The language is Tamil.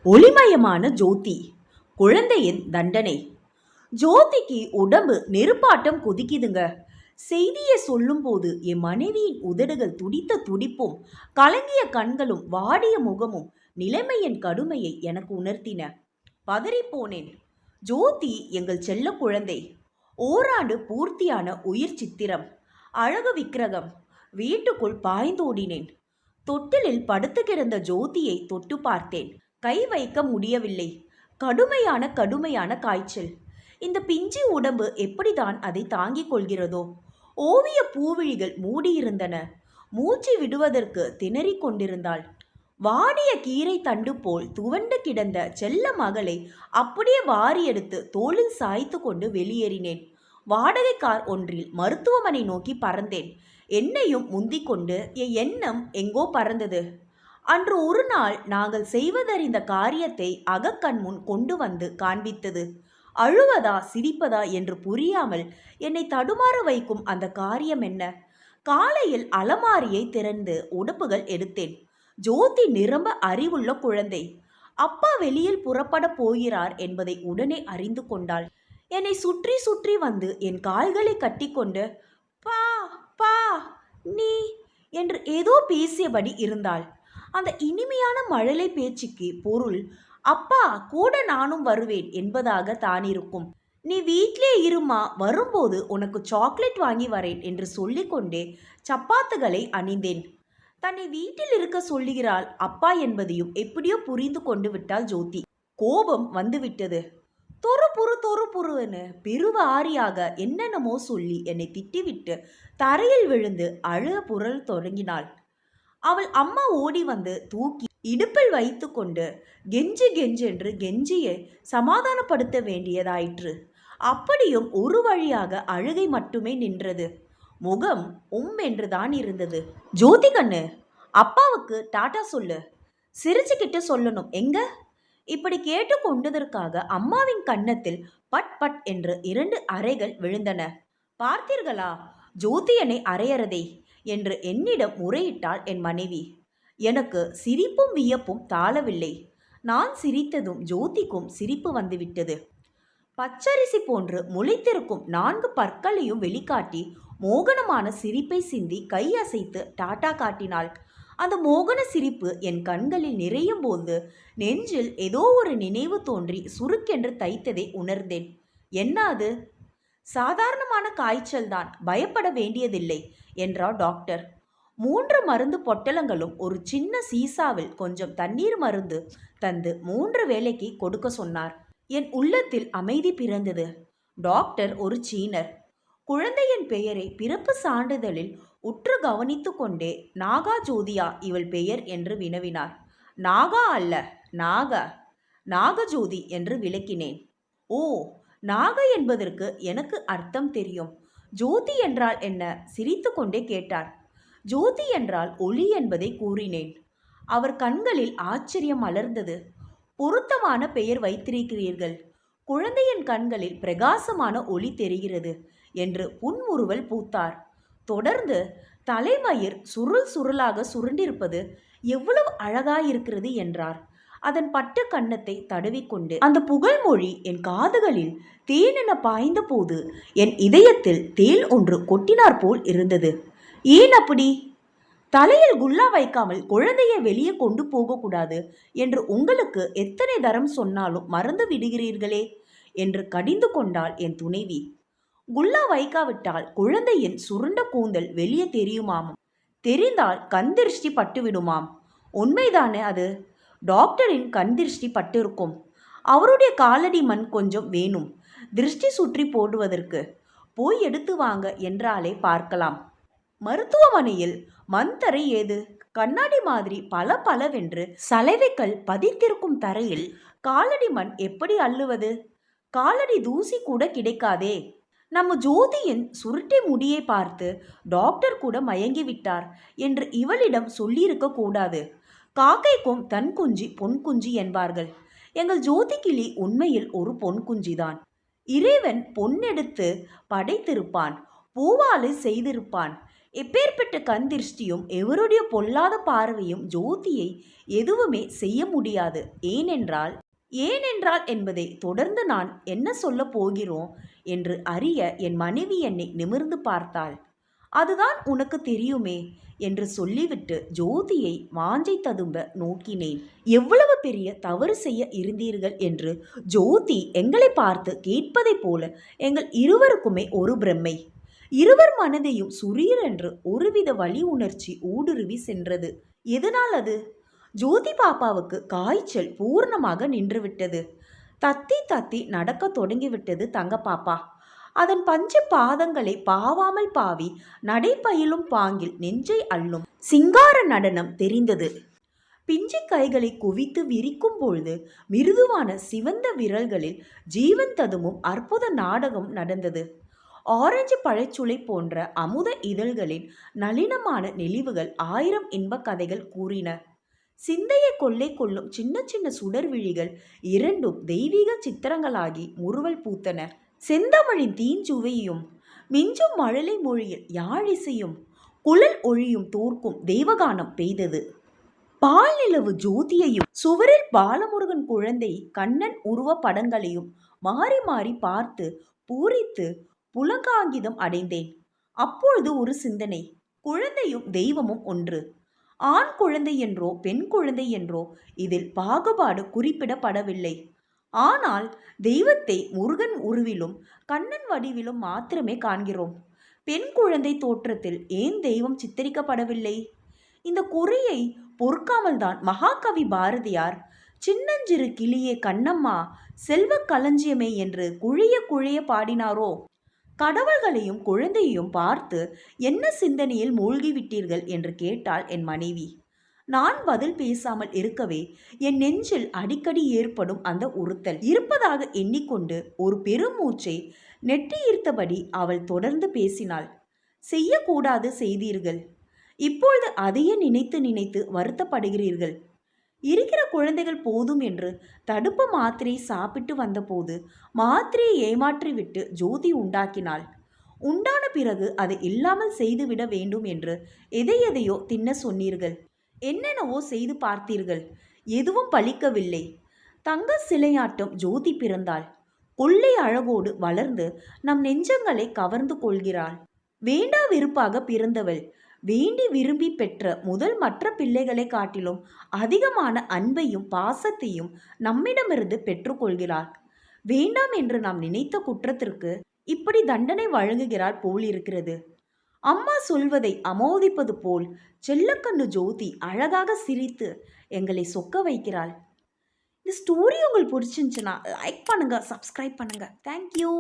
ஒளிமயமான ஜோதி குழந்தையின் தண்டனை. ஜோதிக்கு உடம்பு நெருப்பாட்டம் கொதிக்குதுங்க. செய்தியை சொல்லும்போது என் மனைவியின் உதடுகள் துடித்த துடிப்பும் கலங்கிய கண்களும் வாடிய முகமும் நிலைமையின் கடுமையை எனக்கு உணர்த்தின. பதறிப்போனேன். ஜோதி எங்கள் செல்ல குழந்தை. ஓராண்டு பூர்த்தியான உயிர் சித்திரம், அழகு விக்கிரகம். வீட்டுக்குள் பாய்ந்தோடினேன். தொட்டிலில் படுத்து கிடந்த ஜோதியை தொட்டு பார்த்தேன். கை வைக்க முடியவில்லை. கடுமையான காய்ச்சல். இந்த பிஞ்சி உடம்பு எப்படிதான் அதை தாங்கிக் கொள்கிறதோ? ஓவிய பூவிழிகள் மூடியிருந்தன. மூச்சு விடுவதற்கு திணறிக் கொண்டிருந்தாள். வாடிய கீரை தண்டு போல் துவண்டு கிடந்த செல்ல மகளை அப்படியே வாரி எடுத்து தோளில் சாய்த்து கொண்டு வெளியேறினேன். வாடகை கார் ஒன்றில் மருத்துவமனை நோக்கி பறந்தேன். என்னையும் முந்திக் கொண்டு என் எண்ணம் எங்கோ பறந்தது. அன்று ஒரு நாள் நாங்கள் செய்வதறிந்த காரியத்தை அகக்கண் முன் கொண்டு வந்து காண்பித்தது. அழுவதா சிரிப்பதா என்று புரியாமல் என்னை தடுமாற வைக்கும் அந்த காரியம் என்ன? காலையில் அலமாரியை திறந்து உடுப்புகள் எடுத்தேன். ஜோதி நிரம்ப அறிவுள்ள குழந்தை. அப்பா வெளியில் புறப்பட போகிறார் என்பதை உடனே அறிந்து கொண்டாள். என்னை சுற்றி சுற்றி வந்து என் கால்களை கட்டிக்கொண்டு பா பா நீ என்று ஏதோ பேசியபடி இருந்தாள். அந்த இனிமையான மழலை பேச்சுக்கு பொருள் அப்பா கூட நானும் வருவேன் என்பதாக தானிருக்கும். நீ வீட்டிலே இருமா, வரும்போது உனக்கு சாக்லேட் வாங்கி வரேன் என்று சொல்லிக்கொண்டே சப்பாத்துகளை அணிந்தேன். தன்னை வீட்டில் இருக்க சொல்லுகிறாள் அப்பா என்பதையும் எப்படியோ புரிந்து கொண்டு விட்டாள் ஜோதி. கோபம் வந்துவிட்டது. தொறு புருன்னு பெருவாரியாக என்னென்னமோ சொல்லி என்னை திட்டிவிட்டு தரையில் விழுந்து அழுக புரள் தொடங்கினாள். அவள் அம்மா ஓடி வந்து தூக்கி இடுப்பில் வைத்து கொண்டு கெஞ்சென்று கெஞ்சியை சமாதானப்படுத்த வேண்டியதாயிற்று. அப்படியும் ஒரு வழியாக அழுகை மட்டுமே நின்றது. முகம் என்றுதான் இருந்தது. ஜோதி கண்ணு, அப்பாவுக்கு டாட்டா சொல்லு. சிரிச்சுக்கிட்டு சொல்லணும். எங்க? இப்படி கேட்டு கொண்டதற்காக அம்மாவின் கன்னத்தில் பட் பட் என்று 2 அறைகள் விழுந்தன. பார்த்தீர்களா ஜோதி என்னை அரையறதை என்று என்னிடம் முறையிட்டாள் என் மனைவி. எனக்கு சிரிப்பும் வியப்பும் தாளவில்லை. நான் சிரித்ததும் ஜோதிக்கும் சிரிப்பு வந்துவிட்டது. பச்சரிசி போன்று முளைத்திருக்கும் 4 பற்களையும் வெளிக்காட்டி மோகனமான சிரிப்பை சிந்தி கை அசைத்து டாட்டா காட்டினாள். அந்த மோகன சிரிப்பு என் கண்களில் நிறையும் போது நெஞ்சில் ஏதோ ஒரு நினைவு தோன்றி சுருக்கென்று தைத்ததை உணர்ந்தேன். என்ன அது? சாதாரணமான காய்ச்சல் தான், பயப்பட வேண்டியதில்லை என்றார் டாக்டர். 3 மருந்து பொட்டலங்களும் ஒரு சின்ன சீசாவில் கொஞ்சம் தண்ணீர் மருந்து தந்து 3 வேளைக்கு கொடுக்க சொன்னார். என் உள்ளத்தில் அமைதி பிறந்தது. டாக்டர் ஒரு சீனர். குழந்தையின் பெயரை பிறப்பு சான்றிதழில் உற்று கவனித்து கொண்டே நாகா ஜோதியா இவள் பெயர் என்று வினவினார். நாகா அல்ல, நாகஜோதி என்று விளக்கினேன். ஓ, நாக என்பதற்கு எனக்கு அர்த்தம் தெரியும். ஜோதி என்றால் என்ன? சிரித்து கொண்டே கேட்டார். ஜோதி என்றால் ஒளி என்பதை கூறினேன். அவர் கண்களில் ஆச்சரியம் மலர்ந்தது. பொருத்தமான பெயர் வைத்திருக்கிறீர்கள். குழந்தையின் கண்களில் பிரகாசமான ஒளி தெரிகிறது என்று புன்முறுவல் பூத்தார். தொடர்ந்து தலைமயிர் சுருளாக சுருண்டிருப்பது எவ்வளவு அழகாயிருக்கிறது என்றார். அதன் பட்டு கன்னத்தை தடவிக்கொண்டு அந்த புகழ்மொழி என் காதுகளில் தேனென பாய்ந்த போது என் இதயத்தில் தேல் ஒன்று கொட்டினார் போல் இருந்தது. ஏன் அப்படி? தலையில் குல்லா வைக்காமல் குழந்தையை வெளியே கொண்டு போகக்கூடாது என்று உங்களுக்கு எத்தனை தரம் சொன்னாலும் மறந்து விடுகிறீர்களே என்று கடிந்து கொண்டாள் என் துணைவி. குல்லா வைக்காவிட்டால் குழந்தையின் சுருண்ட கூந்தல் வெளியே தெரியுமாம். தெரிந்தால் கண்திருஷ்டி பட்டுவிடுமாம். உண்மைதானே அது? டாக்டரின் கண்திருஷ்டி பட்டிருக்கும். அவருடைய காலடி மண் கொஞ்சம் வேணும் திருஷ்டி சுற்றி போடுவதற்கு. போய் எடுத்து வாங்க என்றாலே பார்க்கலாம். மருத்துவமனையில் மண்தரை ஏது? கண்ணாடி மாதிரி பலவென்று சலவைகள் பதித்திருக்கும் தரையில் காலடி மண் எப்படி அள்ளுவது? காலடி தூசி கூட கிடைக்காதே. நம்ம ஜோதியின் சுருட்டை முடியை பார்த்து டாக்டர் கூட மயங்கிவிட்டார் என்று இவளிடம் சொல்லியிருக்க கூடாது. காக்கைக்கும் தன் குஞ்சி பொன் குஞ்சி என்பார்கள். எங்கள் ஜோதி கிளி உண்மையில் ஒரு பொன் குஞ்சிதான். இறைவன் பொன்னெடுத்து படைத்திருப்பான், பூவாலை செய்திருப்பான். எப்பேற்பட்ட கண் திருஷ்டியும் எவருடைய பொல்லாத பார்வையும் ஜோதியை எதுவுமே செய்ய முடியாது. ஏனென்றால் என்பதை தொடர்ந்து நான் என்ன சொல்ல போகிறோம் என்று அறிய என் மனைவி என்னை நிமிர்ந்து பார்த்தாள். அதுதான் உனக்கு தெரியுமே என்று சொல்லிவிட்டு ஜோதியை வாஞ்சை ததும்ப நோக்கினேன். எவ்வளவு பெரிய தவறு செய்ய இருந்தீர்கள் என்று ஜோதி எங்களை பார்த்து கேட்பதைப் போல எங்கள் இருவருக்குமே ஒரு பிரமை. இருவர் மனதையும் சுரீரென்று ஒருவித வலி உணர்ச்சி ஊடுருவி சென்றது. எதனால் அது? ஜோதி பாப்பாவுக்கு காய்ச்சல் பூர்ணமாக நின்றுவிட்டது. தத்தி தத்தி நடக்க தொடங்கிவிட்டது தங்க பாப்பா. அதன் பஞ்சு பாதங்களை பாவாமல் பாவி நடைபயிலும் பாங்கில் நெஞ்சை அள்ளும் சிங்கார நடனம் தெரிந்தது. பிஞ்சு கைகளை குவித்து விரிக்கும் பொழுது மிருதுவான சிவந்த விரல்களில் ஜீவன் ததுமும் அற்புத நாடகம் நடந்தது. ஆரஞ்சு பழச்சுளை போன்ற அமுத இதழ்களின் நளினமான நெளிவுகள் 1000 இன்ப கதைகள் கூறின. சிந்தையை கொள்ளை கொள்ளும் சின்ன சின்ன சுடர் விழிகள் இரண்டும் தெய்வீக சித்திரங்களாகி முறுவல் பூத்தன. செந்தமிழின் தீஞ்சுவையும் மிஞ்சும் மழலை மொழியில் யாழிசையும் குழல் ஒழியும் தோற்கும் தெய்வகானம் பெய்தது. பால் நிலவு ஜோதியையும் சுவரில் பாலமுருகன் குழந்தை கண்ணன் உருவ படங்களையும் மாறி மாறி பார்த்து பூரித்து புலகாங்கிதம் அடைந்தேன். அப்பொழுது ஒரு சிந்தனை. குழந்தையும் தெய்வமும் ஒன்று. ஆண் குழந்தை என்றோ பெண் குழந்தை என்றோ இதில் பாகுபாடு குறிப்பிடப்படவில்லை. ஆனால் தெய்வத்தை முருகன் உருவிலும் கண்ணன் வடிவிலும் மாத்திரமே காண்கிறோம். பெண் குழந்தை தோற்றத்தில் ஏன் தெய்வம் சித்தரிக்கப்படவில்லை? இந்த குறையை பொறுக்காமல்தான் மகாகவி பாரதியார் சின்னஞ்சிறு கிளியே கண்ணம்மா செல்வ களஞ்சியமே என்று குழைய குழைய பாடினாரோ? கடவுள்களையும் குழந்தையையும் பார்த்து என்ன சிந்தனையில் மூழ்கிவிட்டீர்கள் என்று கேட்டாள் என் மனைவி. நான் பதில் பேசாமல் இருக்கவே என் நெஞ்சில் அடிக்கடி ஏற்படும் அந்த உறுத்தல் இருப்பதாக எண்ணிக்கொண்டு ஒரு பெருமூச்சை நெட்டியிருத்தபடி அவள் தொடர்ந்து பேசினாள். செய்யக்கூடாது செய்தீர்கள். இப்பொழுது அதையே நினைத்து நினைத்து வருத்தப்படுகிறீர்கள். இருக்கிற குழந்தைகள் போதும் என்று தடுப்பு மாத்திரையை சாப்பிட்டு வந்தபோது மாத்திரையை ஏமாற்றிவிட்டு ஜோதி உண்டாக்கினாள். உண்டான பிறகு அதை இல்லாமல் செய்துவிட வேண்டும் என்று எதையோ தின்ன சொன்னீர்கள். என்னென்னவோ செய்து பார்த்தீர்கள். எதுவும் பலிக்கவில்லை. தங்க சிலையாட்டம் ஜோதி பிறந்தாள். கொள்ளை அழகோடு வளர்ந்து நம் நெஞ்சங்களை கவர்ந்து கொள்கிறாள். வேண்டா வெறுப்பாக பிறந்தவள் வேண்டி விரும்பி பெற்ற முதல் மற்ற பிள்ளைகளை காட்டிலும் அதிகமான அன்பையும் பாசத்தையும் நம்மிடமிருந்து பெற்றுக்கொள்கிறாள். வேண்டாம் என்று நாம் நினைத்த குற்றத்திற்கு இப்படி தண்டனை வழங்குகிறாள் போலிருக்கிறது. அம்மா சொல்வதை அமோதிப்பது போல் செல்லக்கண்ணு ஜோதி அழகாக சிரித்து எங்களை சொக்க வைக்கிறாள். இந்த ஸ்டோரி உங்களுக்கு பிடிச்சிருந்துச்சுன்னா லைக் பண்ணுங்க, சப்ஸ்கிரைப் பண்ணுங்க. தேங்க்யூ.